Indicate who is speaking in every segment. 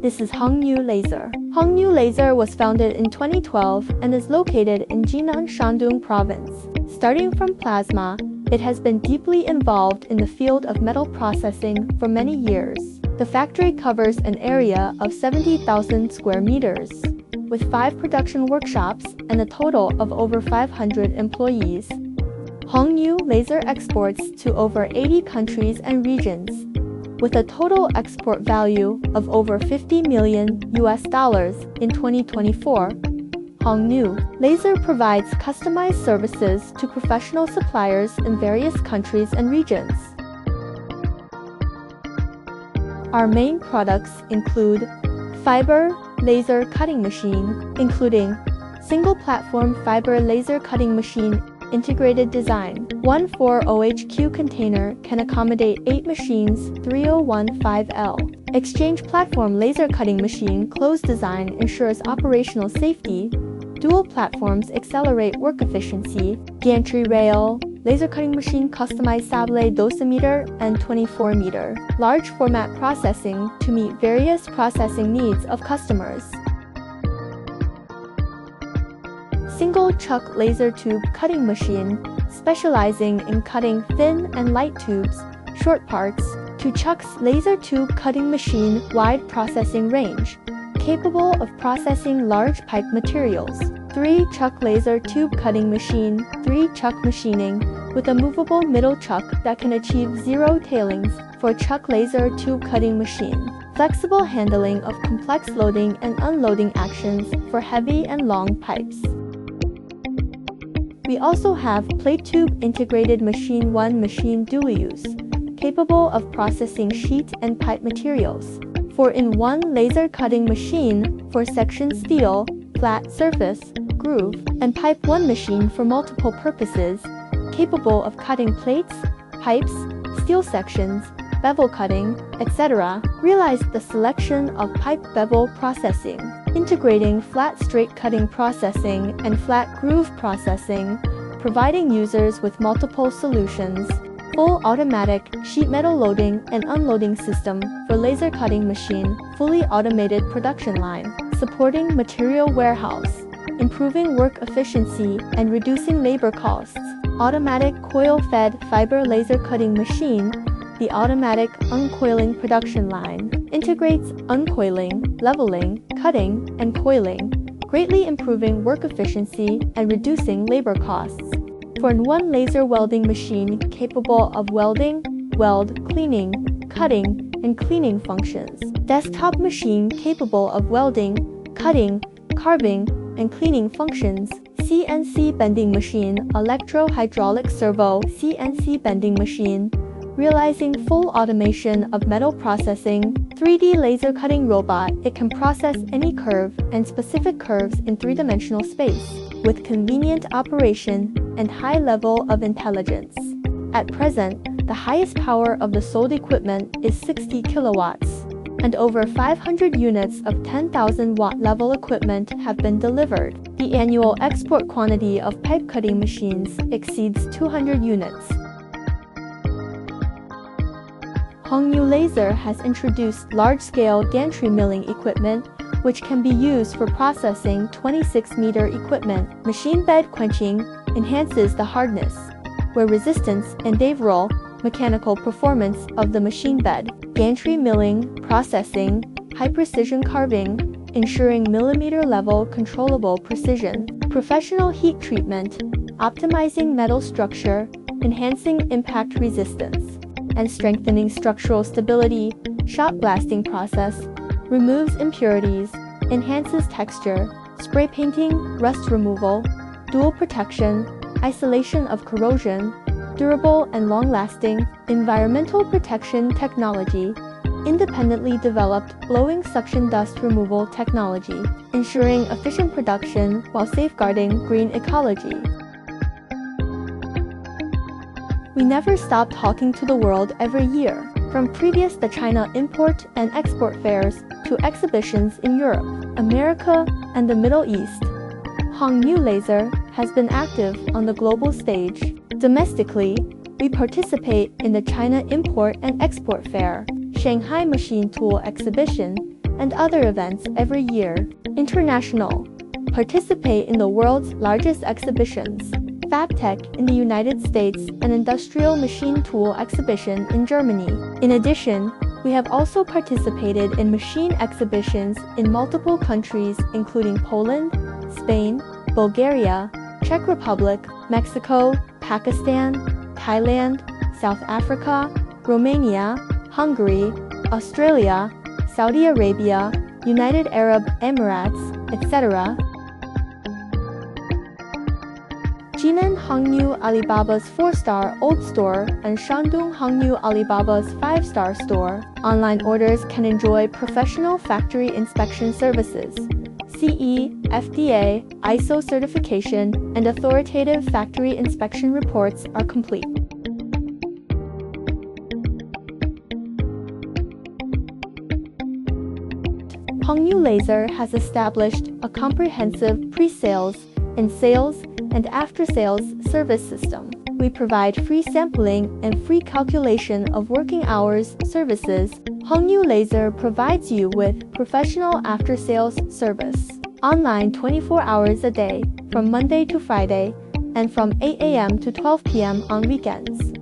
Speaker 1: This is Hongniu Laser. Hongniu Laser was founded in 2012 and is located in Jinan, Shandong Province. Starting from plasma, it has been deeply involved in the field of metal processing for many years. The factory covers an area of 70,000 square meters, with 5 production workshops and a total of over 500 employees. Hongniu Laser exports to over 80 countries and regions, with a total export value of over $50 million in 2024. Hongniu Laser provides customized services to professional suppliers in various countries and regions. Our main products include fiber laser cutting machine, including single platform fiber laser cutting machine, integrated design. 140HQ container can accommodate 8 machines 3015L. Exchange platform laser cutting machine closed design ensures operational safety. Dual platforms accelerate work efficiency. Gantry rail laser cutting machine customized sable dosimeter and 24-meter. Large format processing to meet various processing needs of customers. Single chuck laser tube cutting machine, specializing in cutting thin and light tubes, short parts. 2 chucks laser tube cutting machine, wide processing range, capable of processing large pipe materials. 3 chuck laser tube cutting machine, 3 chuck machining, with a movable middle chuck that can achieve 0 tailings for chuck laser tube cutting machine. Flexible handling of complex loading and unloading actions for heavy and long pipes. We also have plate tube integrated machine, 1 machine dual use, capable of processing sheet and pipe materials. 4-in-1 laser cutting machine for section steel, flat surface, groove, and pipe. 1 machine for multiple purposes, capable of cutting plates, pipes, steel sections, bevel cutting, etc. Realize the selection of pipe bevel processing, integrating flat straight cutting processing and flat groove processing, providing users with multiple solutions. Full automatic sheet metal loading and unloading system for laser cutting machine, fully automated production line, supporting material warehouse, improving work efficiency and reducing labor costs. Automatic coil-fed fiber laser cutting machine, the automatic uncoiling production line, integrates uncoiling, leveling, cutting, and coiling, greatly improving work efficiency and reducing labor costs. 4-in-1 laser welding machine capable of welding, weld, cleaning, cutting, and cleaning functions. Desktop machine capable of welding, cutting, carving, and cleaning functions. CNC bending machine, electro-hydraulic servo CNC bending machine, realizing full automation of metal processing. 3D laser cutting robot, it can process any curve and specific curves in 3-dimensional space, with convenient operation and high level of intelligence. At present, the highest power of the sold equipment is 60 kilowatts, and over 500 units of 10,000 watt level equipment have been delivered. The annual export quantity of pipe cutting machines exceeds 200 units. Hongniu Laser has introduced large-scale gantry milling equipment, which can be used for processing 26-meter equipment. Machine bed quenching enhances the hardness, wear resistance, and overall mechanical performance of the machine bed. Gantry milling, processing, high-precision carving, ensuring millimeter-level controllable precision. Professional heat treatment, optimizing metal structure, enhancing impact resistance, and strengthening structural stability. Shot blasting process, removes impurities, enhances texture. Spray painting, rust removal, dual protection, isolation of corrosion, durable and long-lasting. Environmental protection technology, independently developed blowing suction dust removal technology, ensuring efficient production while safeguarding green ecology. We never stop talking to the world every year, from previous the China import and export fairs to exhibitions in Europe, America, and the Middle East. Hongniu Laser has been active on the global stage. Domestically, we participate in the China Import and Export Fair, Shanghai Machine Tool Exhibition, and other events every year. International. Participate in the world's largest exhibitions. FabTech in the United States and Industrial Machine Tool Exhibition in Germany. In addition, we have also participated in machine exhibitions in multiple countries including Poland, Spain, Bulgaria, Czech Republic, Mexico, Pakistan, Thailand, South Africa, Romania, Hungary, Australia, Saudi Arabia, United Arab Emirates, etc. Jinan Hongniu Alibaba's 4-star old store and Shandong Hongniu Alibaba's 5-star store. Online orders can enjoy professional factory inspection services, CE, FDA, ISO certification, and authoritative factory inspection reports are complete. Hongniu Laser has established a comprehensive pre-sales and sales and after-sales service system. We provide free sampling and free calculation of working hours services. Hongniu Laser provides you with professional after-sales service. Online 24 hours a day, from Monday to Friday, and from 8 a.m. to 12 p.m. on weekends.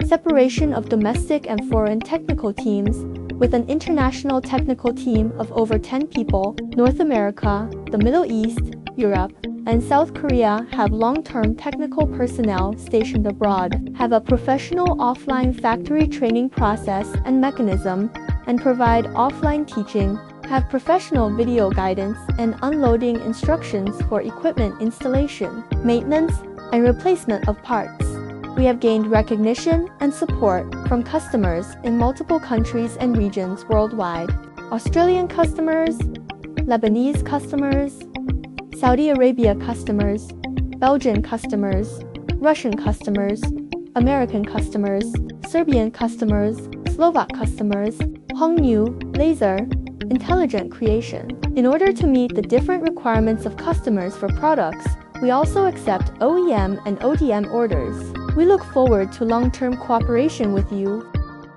Speaker 1: Separation of domestic and foreign technical teams, with an international technical team of over 10 people. North America, the Middle East, Europe, and South Korea have long-term technical personnel stationed abroad, have a professional offline factory training process and mechanism, and provide offline teaching, have professional video guidance and unloading instructions for equipment installation, maintenance, and replacement of parts. We have gained recognition and support from customers in multiple countries and regions worldwide. Australian customers, Lebanese customers, Saudi Arabia customers, Belgian customers, Russian customers, American customers, Serbian customers, Slovak customers. Hongniu Laser Intelligent Creation. In order to meet the different requirements of customers for products, we also accept OEM and ODM orders. We look forward to long-term cooperation with you.